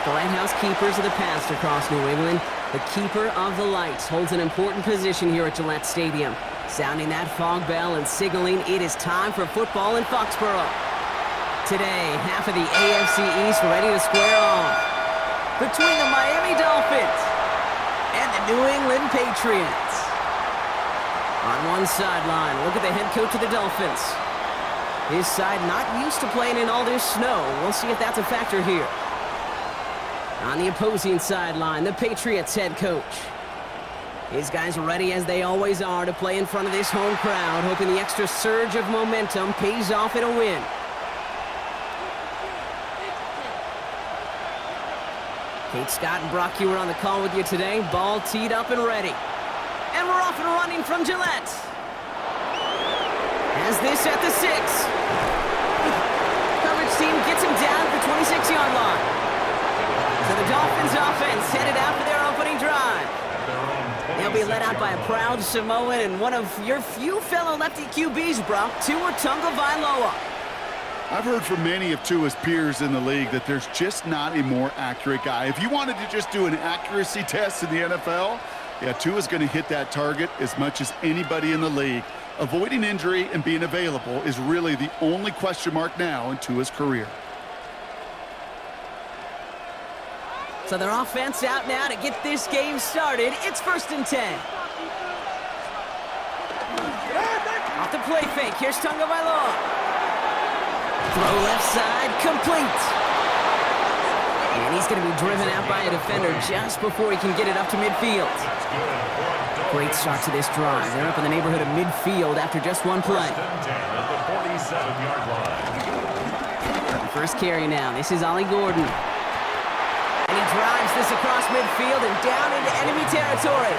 like the lighthouse keepers of the past across New England, the keeper of the lights holds an important position here at Gillette Stadium, sounding that fog bell and signaling it is time for football in Foxborough. Today, half of the AFC East ready to square off between the Miami Dolphins and the New England Patriots. On one sideline, look at the head coach of the Dolphins. His side not used to playing in all this snow. We'll see if that's a factor here. On the opposing sideline, the Patriots head coach. His guys are ready as they always are to play in front of this home crowd, hoping the extra surge of momentum pays off in a win. Kate Scott and Brock Ewer on the call with you today. Ball teed up and ready. And we're off and running from Gillette. As this at the 6. Coverage team gets him down at the 26-yard line. So the Dolphins offense headed out for their opening drive. They'll be led out by a proud Samoan and one of your few fellow lefty QBs, Brock, Tua Tagovailoa. I've heard from many of Tua's peers in the league that there's just not a more accurate guy. If you wanted to just do an accuracy test in the NFL, yeah, Tua's going to hit that target as much as anybody in the league. Avoiding injury and being available is really the only question mark now in Tua's career. So their offense out now to get this game started. It's 1st and 10. Off the play fake. Here's Tagovailoa. Throw left side, complete. And he's going to be driven out by a defender just before he can get it up to midfield. Great start to this drive. They're up in the neighborhood of midfield after just one play. First carry now. This is Ollie Gordon. And he drives this across midfield and down into enemy territory.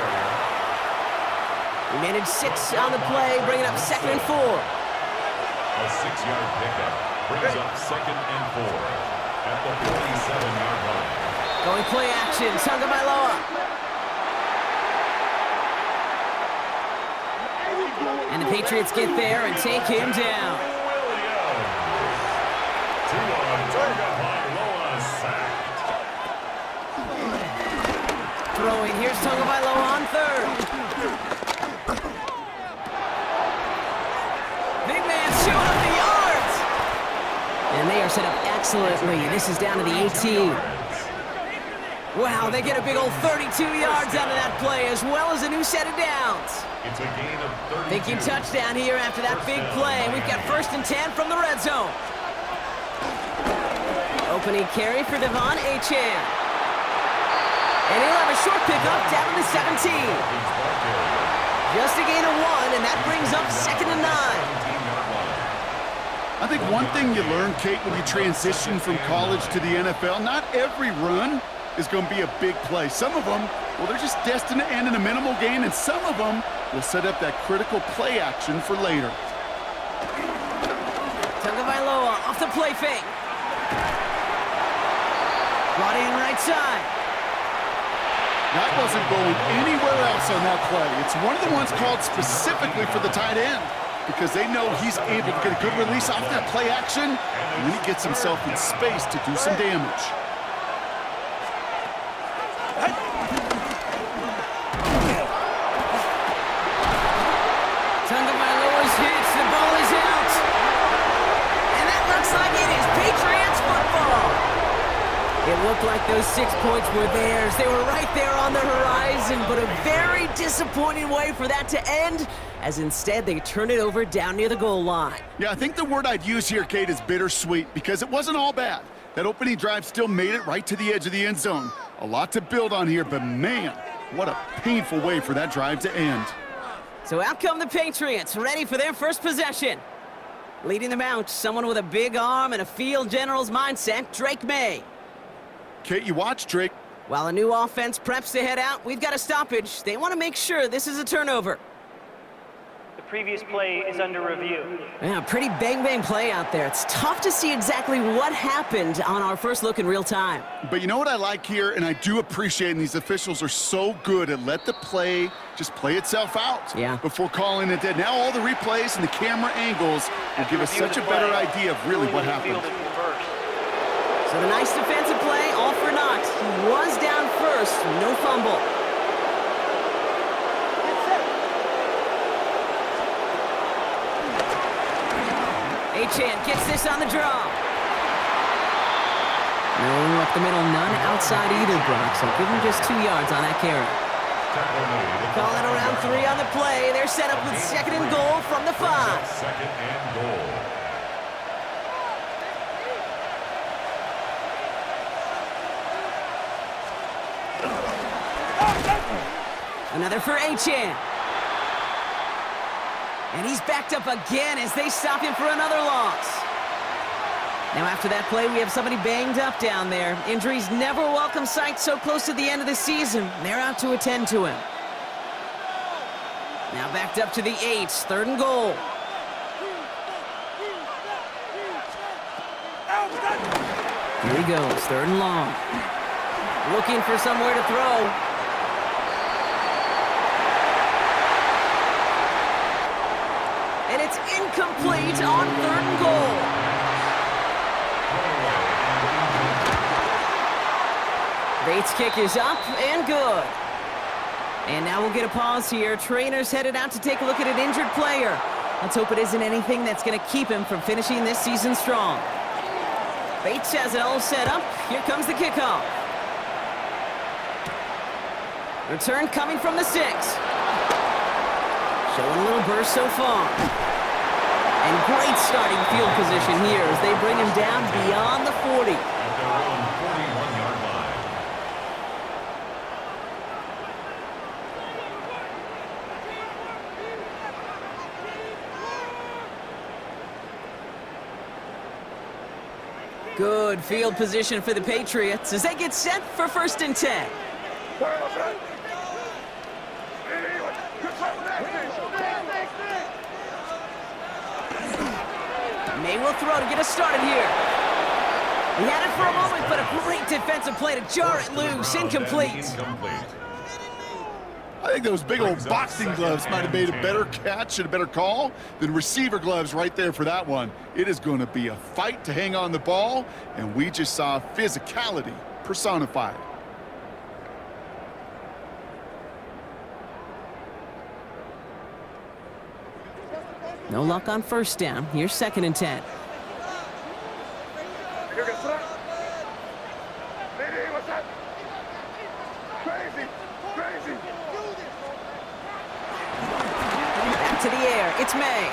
He managed 6 on the play, bringing up 2nd and 4. A 6-yard pickup brings up 2nd and 4 at the 47-yard line. Going play action, Tagovailoa. And the Patriots get there and take him down. Throwing, here's Tagovailoa on 3rd. Big man showing up the yards. And they are set up excellently. This is down to the 18. Wow, they get a big old 32 yards out of that play, as well as a new set of downs. It's a gain of 32. Thinking touchdown here after that big play. We've got 1st and 10 from the red zone. Opening carry for Devon Achane. And he'll have a short pickup down to the 17. Just a gain of 1, and that brings up 2nd and 9. I think one thing you learn, Kate, when you transition from college to the NFL, not every run is going to be a big play. Some of them, well, they're just destined to end in a minimal gain, and some of them will set up that critical play action for later. Tagovailoa off the play fake. Brought in right side. That wasn't going anywhere else on that play. It's one of the ones called specifically for the tight end because they know he's able to get a good release off that play action, and then he gets himself in space to do some damage. Tagovailoa's hits. The ball is out. And that looks like it is Patriots football. It looked like those 6 points were theirs. They were right there on the horizon, but a very disappointing way for that to end, as instead they turn it over down near the goal line. Yeah, I think the word I'd use here, Kate, is bittersweet, because it wasn't all bad. That opening drive still made it right to the edge of the end zone. A lot to build on here, but man, what a painful way for that drive to end. So out come the Patriots, ready for their first possession. Leading them out, someone with a big arm and a field general's mindset, Drake May. Kate, you watch, Drake. While a new offense preps to head out, we've got a stoppage. They want to make sure this is a turnover. The previous play is under review. Yeah, pretty bang-bang play out there. It's tough to see exactly what happened on our first look in real time. But you know what I like here, and I do appreciate, and these officials are so good at let the play just play itself out before calling it dead. Now all the replays and the camera angles will give us such a better idea of really what happened. So So the nice defensive play, all for naught. He was down first, no fumble. Achane gets this on the draw. No up the middle, none outside either, Brock. So give him just 2 yards on that carry. Calling around 3 on the play. They're set up with 2nd and goal from the 5. 2nd and goal. Another for Achane. And he's backed up again as they stop him for another loss. Now after that play, we have somebody banged up down there. Injuries never a welcome sight so close to the end of the season. They're out to attend to him. Now backed up to the 8, 3rd and goal. Here he goes, 3rd and long. Looking for somewhere to throw. And it's incomplete on 3rd and goal. Bates' kick is up and good. And now we'll get a pause here. Trainer's headed out to take a look at an injured player. Let's hope it isn't anything that's going to keep him from finishing this season strong. Bates has it all set up. Here comes the kickoff. Return coming from the 6. Showing a little burst so far. And great starting field position here as they bring him down beyond the 40. At their own 41-yard line. Good field position for the Patriots as they get set for 1st and 10. May will throw to get us started here. He had it for a moment, but a great defensive play to jar it loose. Incomplete. I think those big old boxing gloves might have made a better catch and a better call than receiver gloves right there for that one. It is going to be a fight to hang on the ball, and we just saw physicality personified. No luck on 1st down. Here's 2nd and 10. Back to the air. It's May.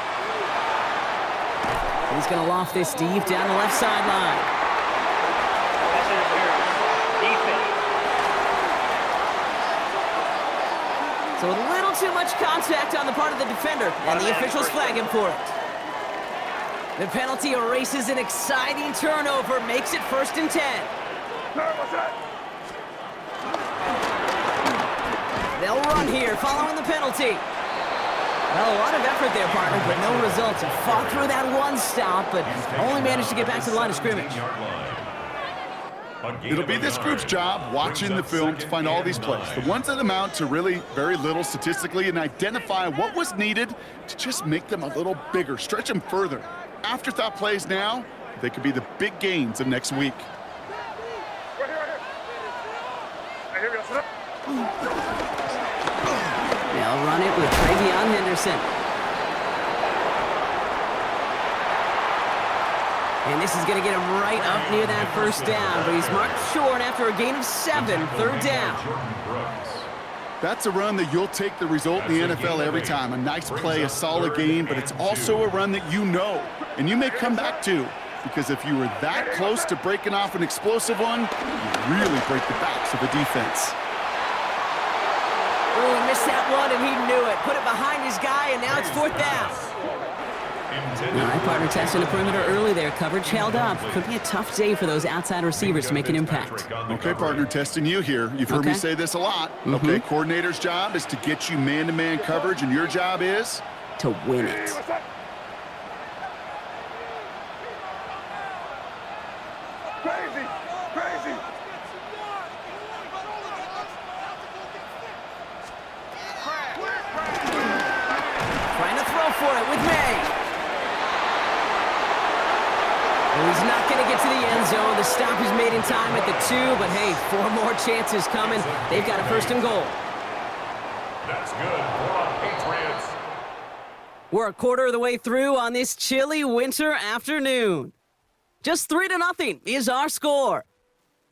He's going to loft this deep down the left sideline. So a little too much contact on the part of the defender, and the officials flag him for it. The penalty erases an exciting turnover, makes it 1st and 10. They'll run here following the penalty. Well, a lot of effort there, partner, but no results. Fought through that one stop, but only managed to get back to the line of scrimmage. It'll be this group's job watching the film to find all these plays, the ones that amount to really very little statistically, and identify what was needed to just make them a little bigger, stretch them further. Afterthought plays now, they could be the big gains of next week. They'll run it with Travion Henderson. And this is going to get him right up near that 1st down, but he's marked short after a gain of 7, 3rd down. That's a run that you'll take the result in the NFL every time. A nice play, a solid game, but it's also a run that you know, and you may come back to, because if you were that close to breaking off an explosive one, you really break the backs of the defense. Oh, he missed that one, and he knew it. Put it behind his guy, and now it's 4th down. All right, partner, testing the perimeter early there. Coverage held up. Could be a tough day for those outside receivers to make an impact. Okay, partner, testing you here. You've heard me say this a lot. Okay, coordinator's job is to get you man-to-man coverage, and your job is? To win it. Crazy! Crazy! Trying to throw for it with May. He's not going to get to the end zone. The stop is made in time at the 2, but hey, 4 more chances coming. They've got a first and goal. That's good for the Patriots. We're a quarter of the way through on this chilly winter afternoon. Just 3-0 is our score.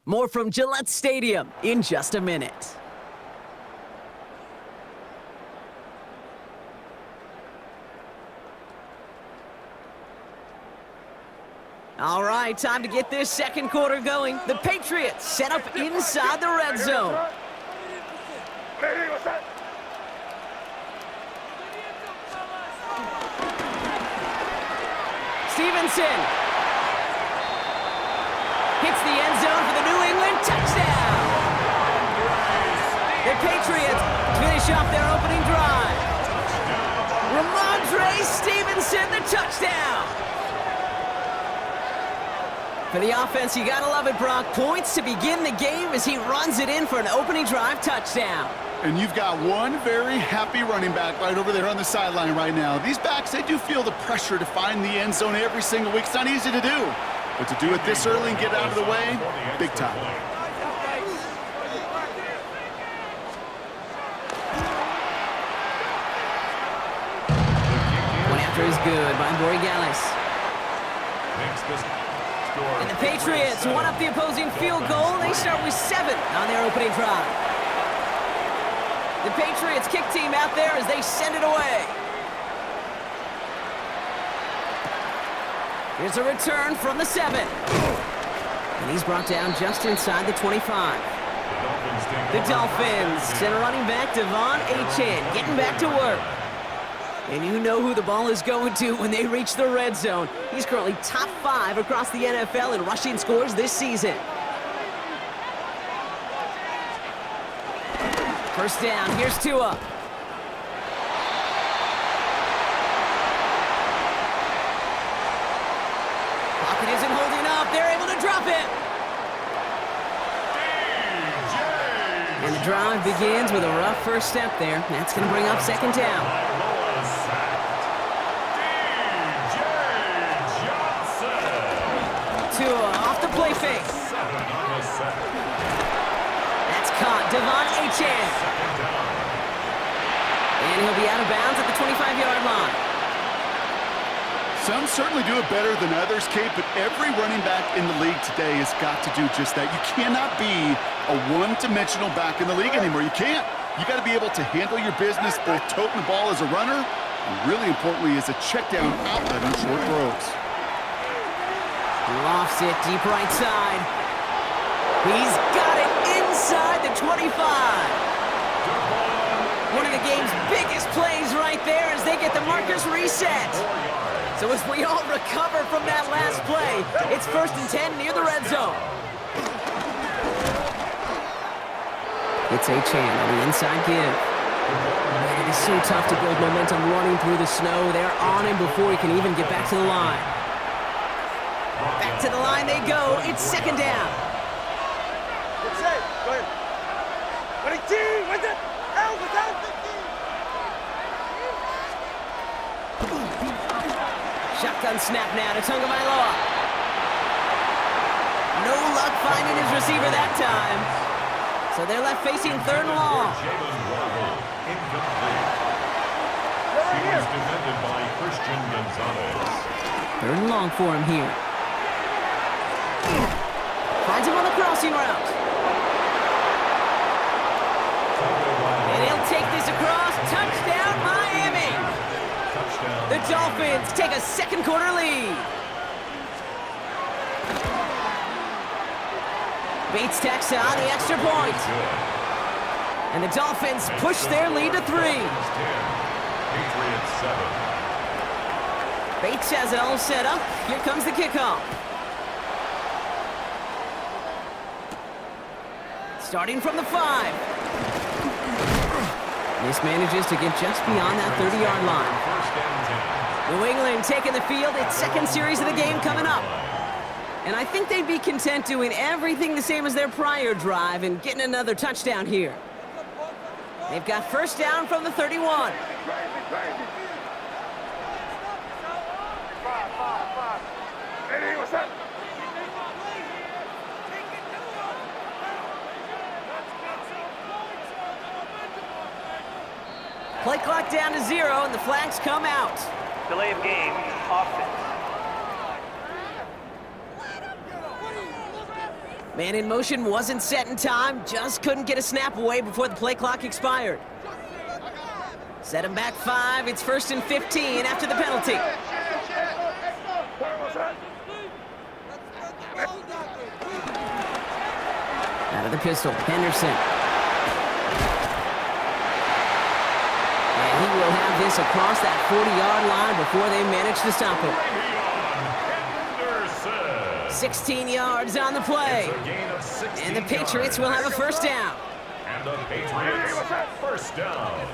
More from Gillette Stadium in just a minute. All right, time to get this second quarter going. The Patriots set up inside the red zone. Hey, what's that? Stevenson hits the end zone for the New England touchdown. The Patriots finish off their opening drive. Ramondre Stevenson, the touchdown. For the offense, you gotta love it, Brock. Points to begin the game as he runs it in for an opening drive touchdown. And you've got one very happy running back right over there on the sideline right now. These backs, they do feel the pressure to find the end zone every single week. It's not easy to do. But to do it this early and get out of the way, big time. One after is good by Borregales. And the Patriots want up the opposing field goal. They start with 7 on their opening drive. The Patriots kick team out there as they send it away. Here's a return from the 7. And he's brought down just inside the 25. The Dolphins send a running back, Devon Achane, getting back to work. And you know who the ball is going to when they reach the red zone. He's currently top 5 across the NFL in rushing scores this season. First down, here's Tua. Pocket isn't holding up. They're able to drop it. And the drive begins with a rough first step there. That's going to bring up second down. Tua off the play fake. That's caught. Devon Achane. And he'll be out of bounds at the 25-yard line. Some certainly do it better than others, Kate, but every running back in the league today has got to do just that. You cannot be a one-dimensional back in the league anymore. You can't. You got to be able to handle your business, both toting the ball as a runner, and really importantly as a check-down outlet on short throws. Lofts it deep right side. He's got it inside the 25. One of the game's biggest plays right there as they get the markers reset. So as we all recover from that last play, it's 1st and 10 near the red zone. It's Achane on the inside give. Man, it is so tough to build momentum running through the snow. They're on him before he can even get back to the line. Back to the line they go. It's second down. Good save. Go ahead. 22. What's that? What's that? Shotgun snap now to Tagovailoa. No luck finding his receiver that time. So they're left facing 3rd and long. He was defended by Christian Gonzalez. 3rd and long for him here. Finds him on the crossing route. And he'll take this across. Touchdown, Miami. The Dolphins take a second quarter lead. Bates tacks on the extra point. And the Dolphins push their lead to 3. Patriots 7. Bates has it all set up. Here comes the kickoff. Starting from the 5. This manages to get just beyond that 30-yard line. New England taking the field. Its second series of the game coming up. And I think they'd be content doing everything the same as their prior drive and getting another touchdown here. They've got first down from the 31. Hey, what's that? Play clock down to 0, and the flags come out. Delay of game, offense. Man in motion wasn't set in time, just couldn't get a snap away before the play clock expired. Set him back 5, it's 1st and 15 after the penalty. Out of the pistol, Henderson. And he will have this across that 40-yard line before they manage to stop him. 16 yards on the play. And the Patriots will have a first down. And the Patriots, first down.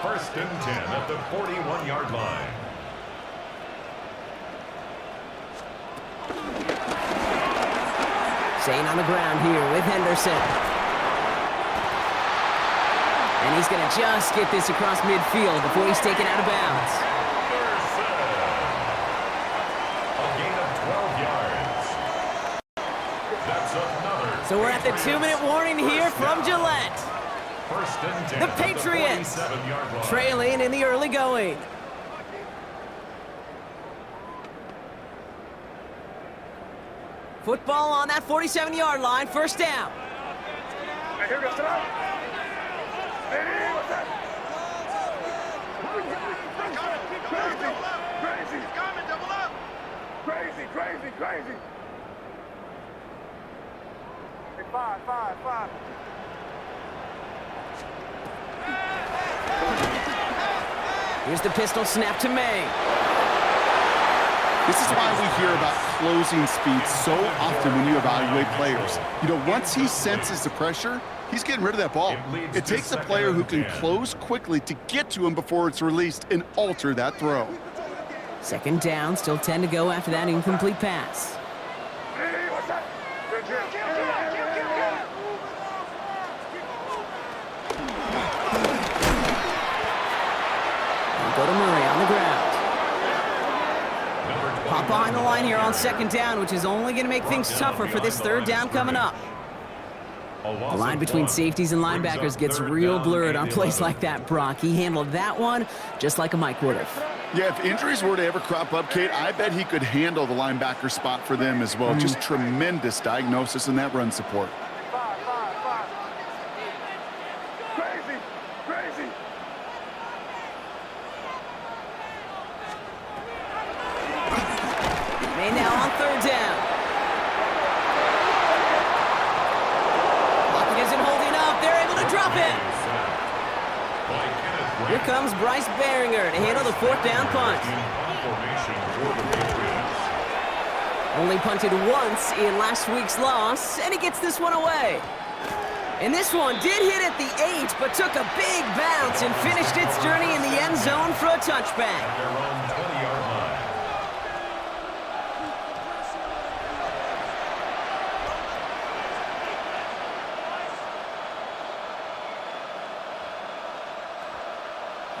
1st and 10 at the 41-yard line. Staying on the ground here with Henderson. And he's going to just get this across midfield before he's taken out of bounds. A gain of 12 yards. That's another. So we're at the 2-minute warning here from Gillette. 1st and 10 The Patriots at the 47-yard line. trailing in the early going. Football on that 47-yard line, first down. Hey, here we go. Sit down. Hey, what's that? Crazy. He's coming, double up. Crazy. Hey, five. Here's the pistol snap to May. This is why we hear about closing speed so often when you evaluate players. You know, once he senses the pressure, he's getting rid of that ball. It takes a player who can close quickly to get to him before it's released and alter that throw. Second down, still 10 to go after that incomplete pass. Hey, what's that? Kill. And go to Murray on the ground. Pop behind the line here on second down, which is only going to make things tougher for this third down coming up. The line between safeties and linebackers gets real blurred on plays like that, Brock. He handled that one just like a Mike would have. Yeah, if injuries were to ever crop up, Kate, I bet he could handle the linebacker spot for them as well. Just tremendous diagnosis in that run support. Five. Crazy. May now on third down. Lockett isn't holding up. They're able to drop it. Here comes Bryce Behringer to handle the fourth down punt. Only punted once in last week's loss, and he gets this one away. And this one did hit at the 8, but took a big bounce and finished its journey in the end zone for a touchback. Their own 20-yard line.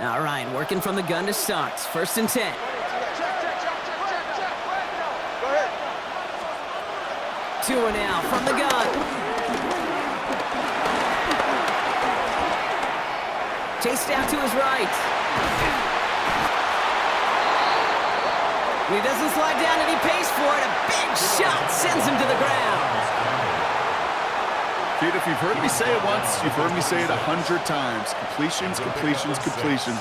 All right, working from the gun to start. 1st and 10. Check. Go ahead. 2 and out from the gun. Chased out to his right. He doesn't slide down and he pays for it. A big shot sends him to the ground. Kate, if you've heard me say it once, you've heard me say it 100 times. Completions.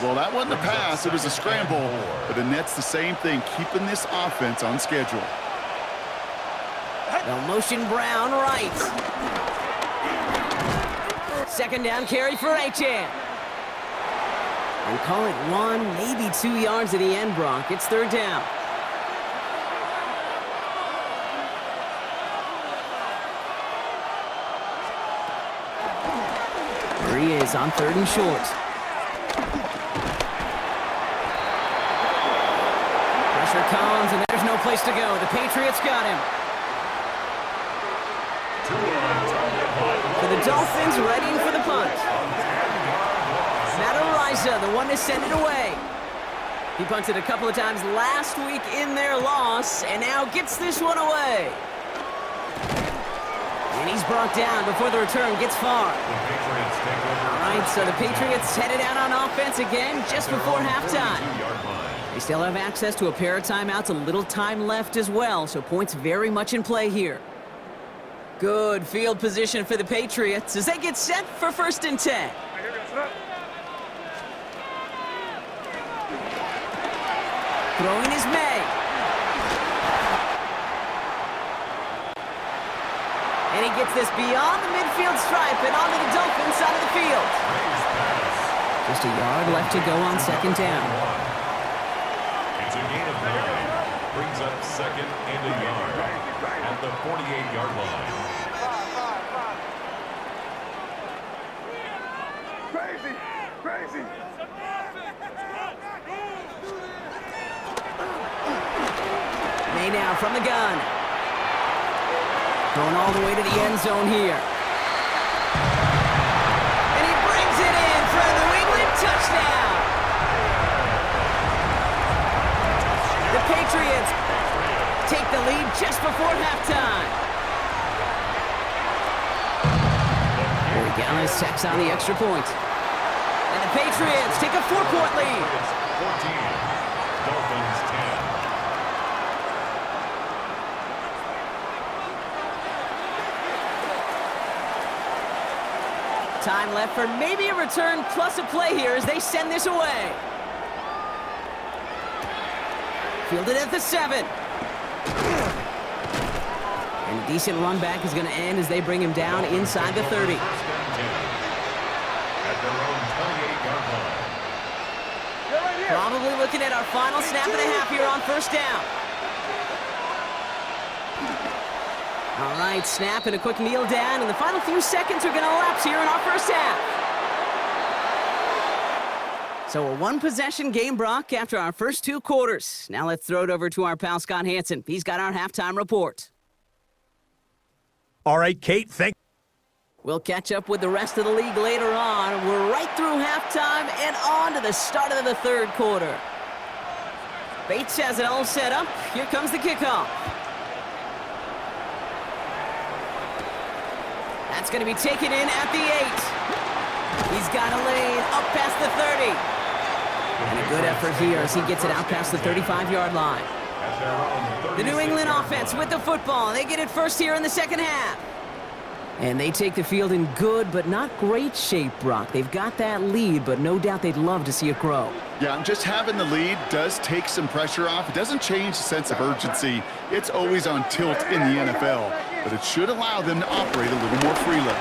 Well, that wasn't a pass. It was a scramble. But the net's the same thing, keeping this offense on schedule. No motion Brown right. Second down carry for Achane. And call it 1, maybe 2 yards at the end, Brock. It's third down. There he is on 3rd and short. Pressure comes, and there's no place to go. The Patriots got him. For the Dolphins, readying for the punt. Matt Ariza, the one to send it away. He punted a couple of times last week in their loss, and now gets this one away. And he's brought down before the return gets far. The Patriots take over. All right, right, so the Patriots headed out on offense again just before halftime. They still have access to a pair of timeouts, a little time left as well, so points very much in play here. Good field position for the Patriots as they get set for 1st and 10. Throwing is May. And he gets this beyond the midfield stripe and onto the Dolphins side of the field. Just a yard left to go on 2nd down. It's a gain of 9. Brings up 2nd and a yard at the 48-yard line. Crazy! Crazy! May now from the gun. Going all the way to the end zone here. And he brings it in for a New England touchdown. The Patriots take the lead just before halftime. Gallus sacks on the extra point. And the Patriots take a 4-point lead. 14. Dolphins 10. Time left for maybe a return plus a play here as they send this away. Fielded at the 7. And a decent run back is going to end as they bring him down inside the 30. At their own 28-yard line. Probably looking at our final snap and a half here on 1st down. All right, snap and a quick kneel down, and the final few seconds are going to elapse here in our 1st half. So a 1-possession game, Brock, after our first 2 quarters. Now let's throw it over to our pal Scott Hansen. He's got our halftime report. All right, Kate, We'll catch up with the rest of the league later on. We're right through halftime and on to the start of the 3rd quarter. Bates has it all set up. Here comes the kickoff. That's going to be taken in at the 8. He's got a lane up past the 30. And a good effort here as he gets it out past the 35-yard line. The New England offense with the football. They get it first here in the 2nd half. And they take the field in good but not great shape, Brock. They've got that lead, but no doubt they'd love to see it grow. Yeah, and just having the lead does take some pressure off. It doesn't change the sense of urgency. It's always on tilt in the NFL, but it should allow them to operate a little more freely.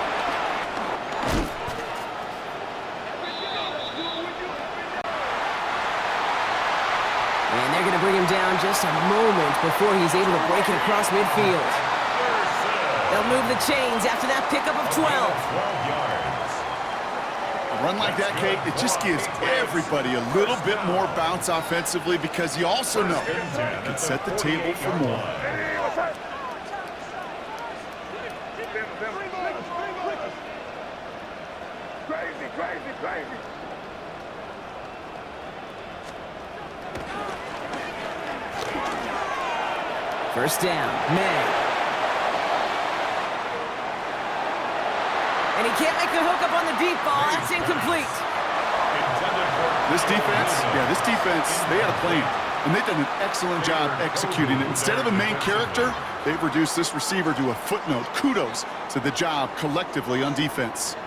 And they're going to bring him down just a moment before he's able to break it across midfield. They'll move the chains after that pickup of 12. 12 yards. A run like that, Kate, it just gives everybody a little bit more bounce offensively because you also know you can set the table for more. Crazy, crazy, crazy. First down, May. And he can't make the hook up on the deep ball. That's incomplete. This defense, they had a plan, and they've done an excellent job executing it. Instead of a main character, they've reduced this receiver to a footnote. Kudos to the job collectively on defense.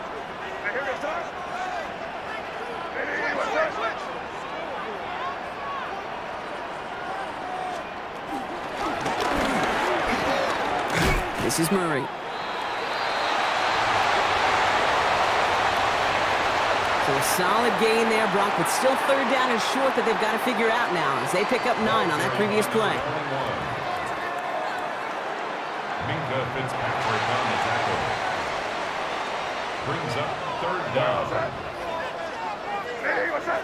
This is Murray. So a solid gain there, Brock, but still 3rd down and short that they've got to figure out now as they pick up 9 on that previous play. Minka Fitzpatrick on the tackle. Brings up 3rd down. Hey, what's up?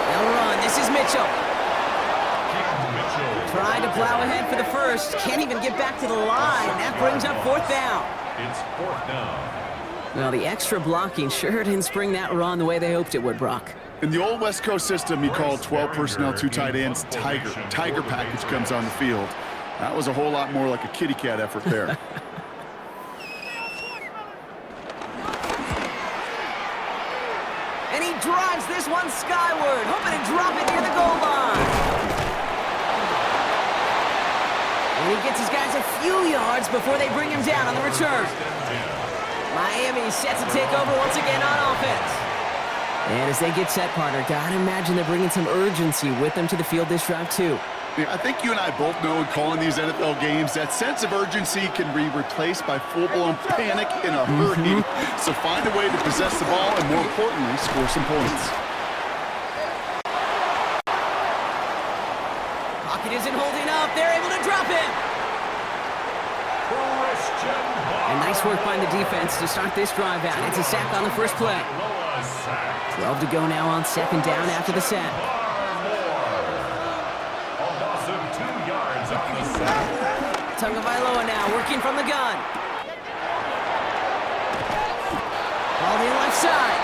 They'll run. This is Mitchell. Trying to plow ahead for the first. Can't even get back to the line. That brings up 4th down. It's 4th down. Well, the extra blocking sure didn't spring that run the way they hoped it would, Brock. In the old West Coast system, you call 12 personnel, 2 tight ends, Tiger. Tiger package comes on the field. That was a whole lot more like a kitty cat effort there. And he drives this one skyward, hoping to drop it near the goal line. And he gets his guys a few yards before they bring him down on the return. Miami set to take over once again on offense. And as they get set, partner, gotta imagine they're bringing some urgency with them to the field this drive, too. Yeah, I think you and I both know in calling these NFL games that sense of urgency can be replaced by full-blown panic in a hurry. So find a way to possess the ball and, more importantly, score some points. Pocket isn't holding up. They're able to drop it. And nice work by the defense to start this drive out. It's a sack on the first play. 12 to go now on second down after the sack. Tagovailoa now working from the gun. Ball to the left side.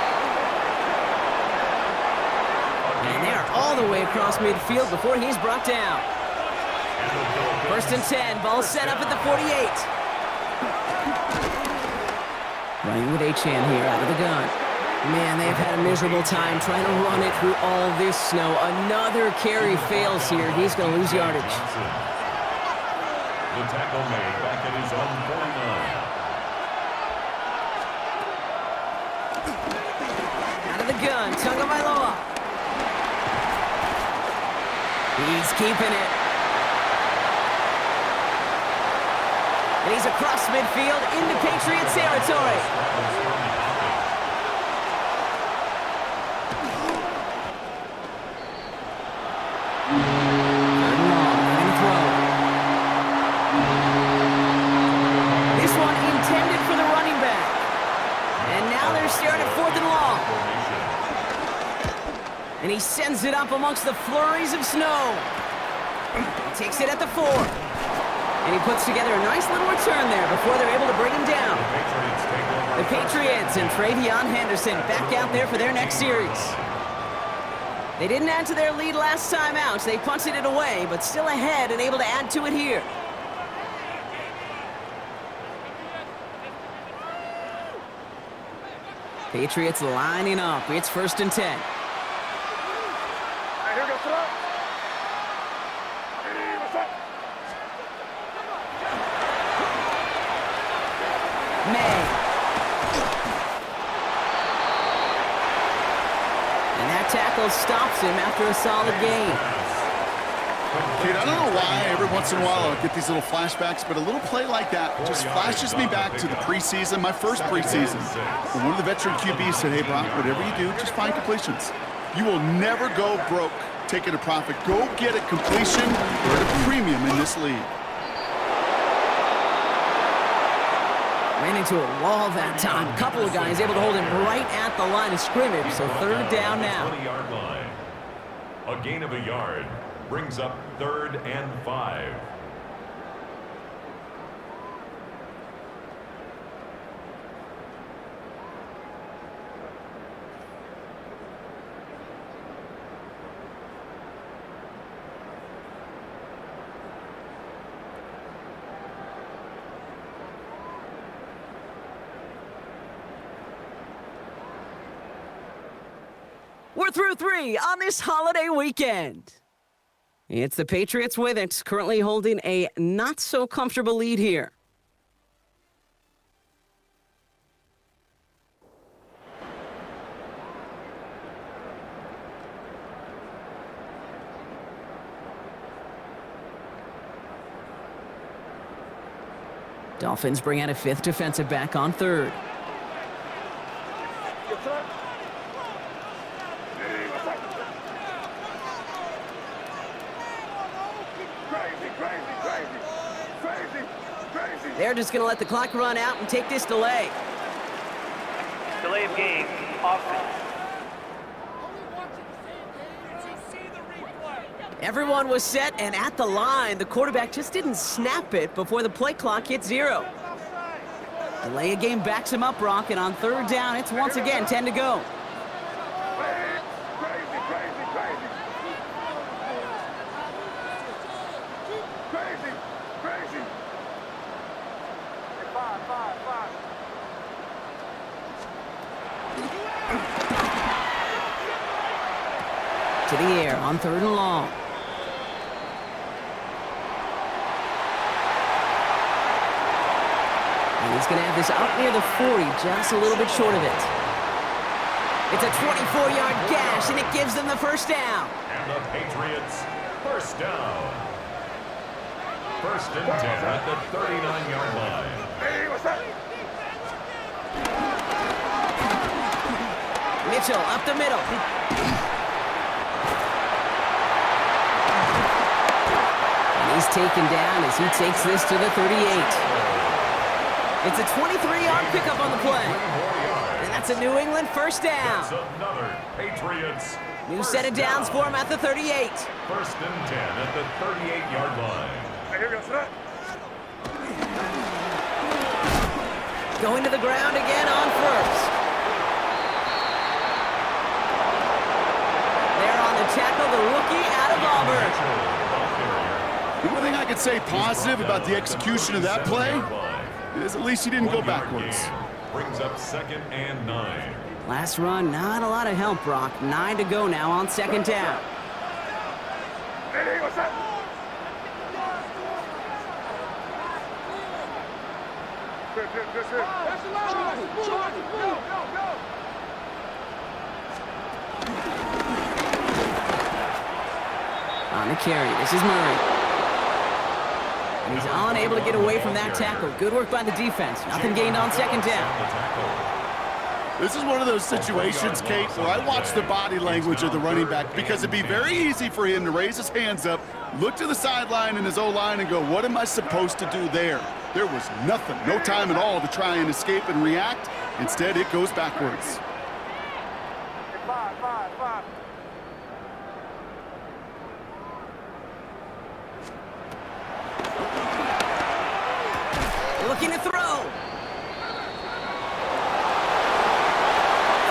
And they are all the way across midfield before he's brought down. First and 10, ball set up at the 48. Running with Achane here out of the gun. Man, they've had a miserable time trying to run it through all this snow. Another carry fails here. He's going to lose yardage. The tackle made back at his own 49. Out of the gun, Tagovailoa. He's keeping it. And he's across midfield into Patriots territory. And he sends it up amongst the flurries of snow. He takes it at the 4. And he puts together a nice little return there before they're able to bring him down. The Patriots and Travion Henderson back out there for their next series. They didn't add to their lead last time out. They punted it away, but still ahead and able to add to it here. Patriots lining up. It's first and 10. Tackle stops him after a solid gain. Kid, I don't know why every once in a while I get these little flashbacks, but a little play like that just flashes me back to the preseason, my first preseason. And one of the veteran QBs said, hey, Brock, whatever you do, just find completions. You will never go broke taking a profit. Go get a completion or a premium in this league. Ran into a wall that time. A couple of guys able to hold him right at the line of scrimmage, so third down now. 20-yard line. A gain of a yard brings up 3rd and 5. We're through 3 on this holiday weekend. It's the Patriots with it, currently holding a not-so-comfortable lead here. Dolphins bring out a 5th defensive back on 3rd. They're just going to let the clock run out and take this delay. Delay of game, offense. Everyone was set and at the line. The quarterback just didn't snap it before the play clock hit 0. Delay of game backs him up, Brock, and on 3rd down, it's once again 10 to go. Crazy. Crazy. Five. To the air on 3rd and long. And he's going to have this out near the 40, just a little bit short of it. It's a 24-yard gash, and it gives them the first down. And the Patriots, first down. 1st and 10 at the 39-yard line. Hey, what's up? Mitchell up the middle. And he's taken down as he takes this to the 38. It's a 23-yard pickup on the play. And that's a New England first down. That's another Patriots. New set of downs for him at the 38. 1st and 10 at the 38-yard line. Hey, here we go, son. Going to the ground again on 1st. There on the tackle, the rookie out of Auburn. The only thing I could say positive about the execution of that play is at least he didn't go backwards. Brings up 2nd and 9. Last run, not a lot of help, Brock. 9 to go now on 2nd down. Hey, what's up? Good. That's the line. Go. On the carry, this is Murray. And he's unable to get away from that tackle. Good work by the defense. Nothing gained on 2nd down. This is one of those situations, Kate, where I watch the body language of the running back because it'd be very easy for him to raise his hands up, look to the sideline in his O-line and go, what am I supposed to do there? There was nothing, no time at all to try and escape and react. Instead, it goes backwards. Five. Looking to throw.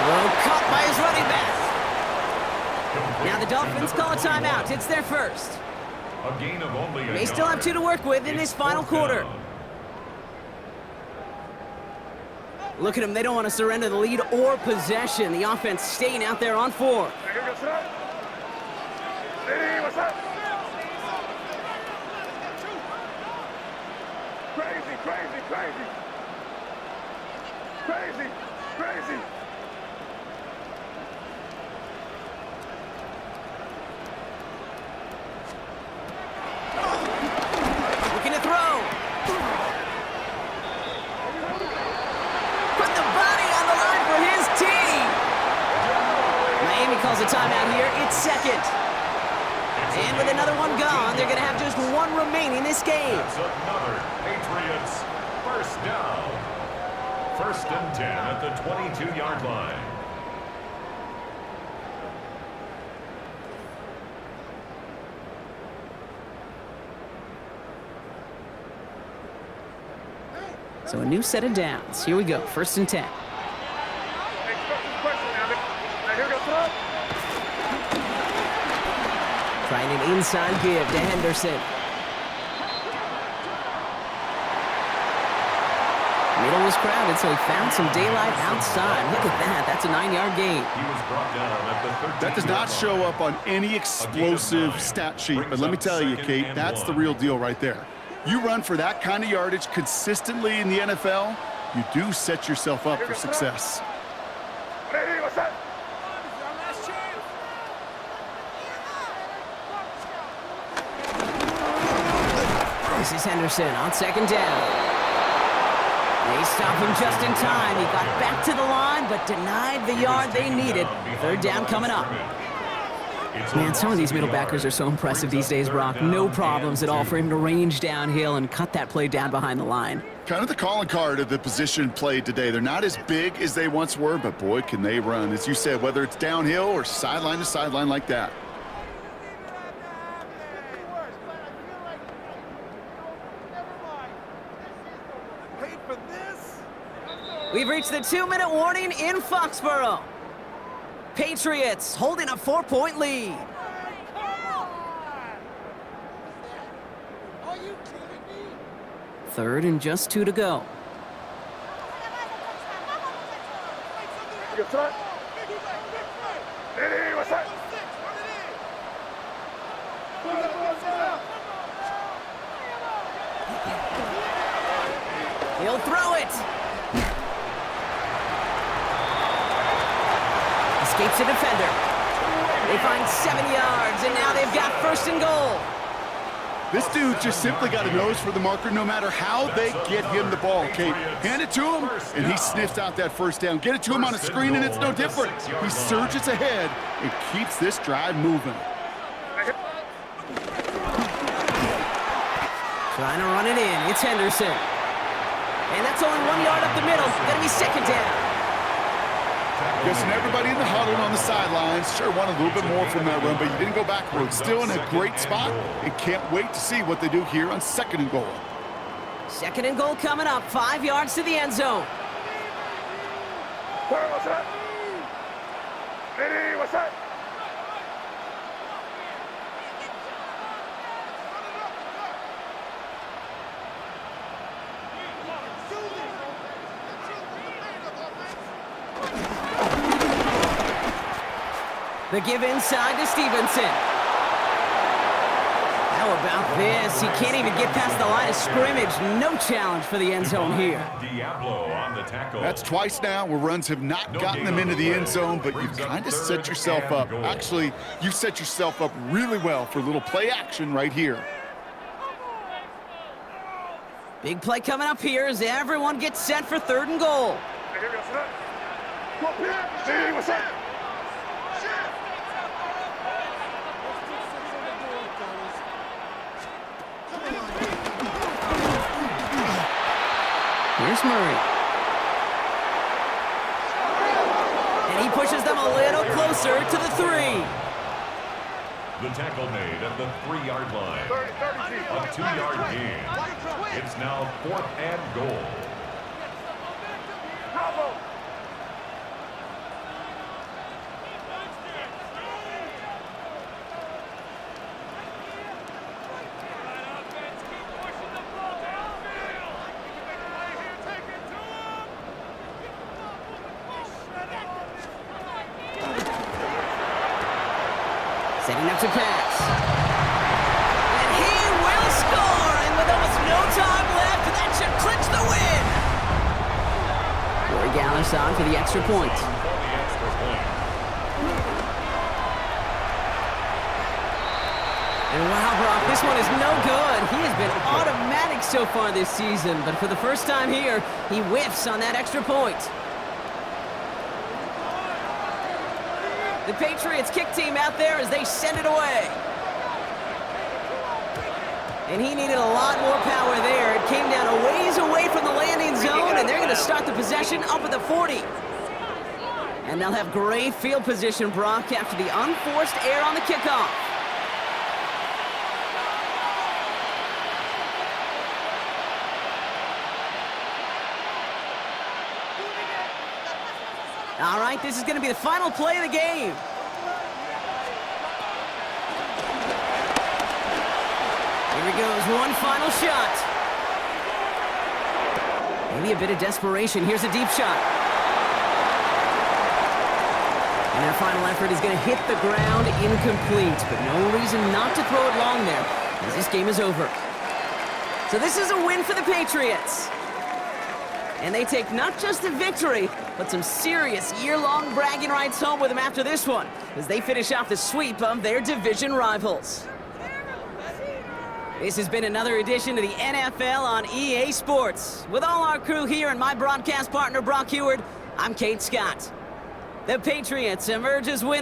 Throw caught by his running back. Now the Dolphins call a timeout. It's their first. A gain of only a They still have 2 to work with in this final quarter. Look at them. They don't want to surrender the lead or possession. The offense staying out there on 4. Hey, here we go, son. Hey, what's up? Crazy. Looking to throw. Put the body on the line for his team. Miami calls a timeout here. It's 2nd. And with another one gone, they're going to have just 1 remaining this game. That's another Patriots first down. 1st and 10 at the 22-yard line. So a new set of downs. Here we go. 1st and 10. Trying an inside give to Henderson. Middle was crowded, so he found some daylight outside. Look at that. That's a 9-yard gain. He was brought down at the 13th. That does not show up on any explosive stat sheet, but let me tell you, Kate, that's the real deal right there. You run for that kind of yardage consistently in the NFL, you do set yourself up for success. Hey, what's up? This is Henderson on 2nd down. They stop him just in time. He got back to the line, but denied the yard they needed. 3rd down coming up. Man, some of these middle backers are so impressive these days, Brock. No problems at all for him to range downhill and cut that play down behind the line. Kind of the calling card of the position played today. They're not as big as they once were, but boy, can they run. As you said, whether it's downhill or sideline to sideline like that. We've reached the 2-minute warning in Foxborough. Patriots holding a 4-point lead. Third and just 2 to go. He'll throw it. Escapes a defender. They find 7 yards, and now they've got first and goal. This dude just simply got a nose for the marker no matter how they get him the ball, Kate. Hand it to him, and he sniffs out that first down. Get it to him on a screen, and it's no different. He surges ahead and keeps this drive moving. Trying to run it in. It's Henderson. And that's only 1 yard up the middle. Gonna be second down. Guessing everybody in the huddle on the sidelines sure wanted a little bit more from that run, but you didn't go backwards. Still in a great spot, and can't wait to see what they do here on second and goal. Second and goal coming up. 5 yards to the end zone. The give inside to Stevenson. How about this? He can't even get past the line of scrimmage. No challenge for the end zone here. Diablo on the tackle. That's twice now where runs have not gotten them into the end zone, but you've kind of set yourself up. Actually, you set yourself up really well for a little play action right here. Big play coming up here as everyone gets set for third and goal. Here's Murray. And he pushes them a little closer to the 3. The tackle made at the 3-yard line. A 2-yard gain. It's now 4th and goal. Setting up to pass. And he will score! And with almost no time left, that should clinch the win! Corey Gallis on for the extra point. And wow, Brock, this one is no good. He has been automatic so far this season, but for the first time here, he whiffs on that extra point. The Patriots kick team out there as they send it away. And he needed a lot more power there. It came down a ways away from the landing zone, and they're going to start the possession up at the 40. And they'll have great field position, Brock, after the unforced error on the kickoff. All right, this is going to be the final play of the game. Here he goes, one final shot. Maybe a bit of desperation. Here's a deep shot. And their final effort is going to hit the ground incomplete, but no reason not to throw it long there, as this game is over. So this is a win for the Patriots. And they take not just the victory, but some serious year-long bragging rights home with them after this one, as they finish off the sweep of their division rivals. This has been another edition of the NFL on EA Sports. With all our crew here and my broadcast partner, Brock Heward, I'm Kate Scott. The Patriots emerge as winners.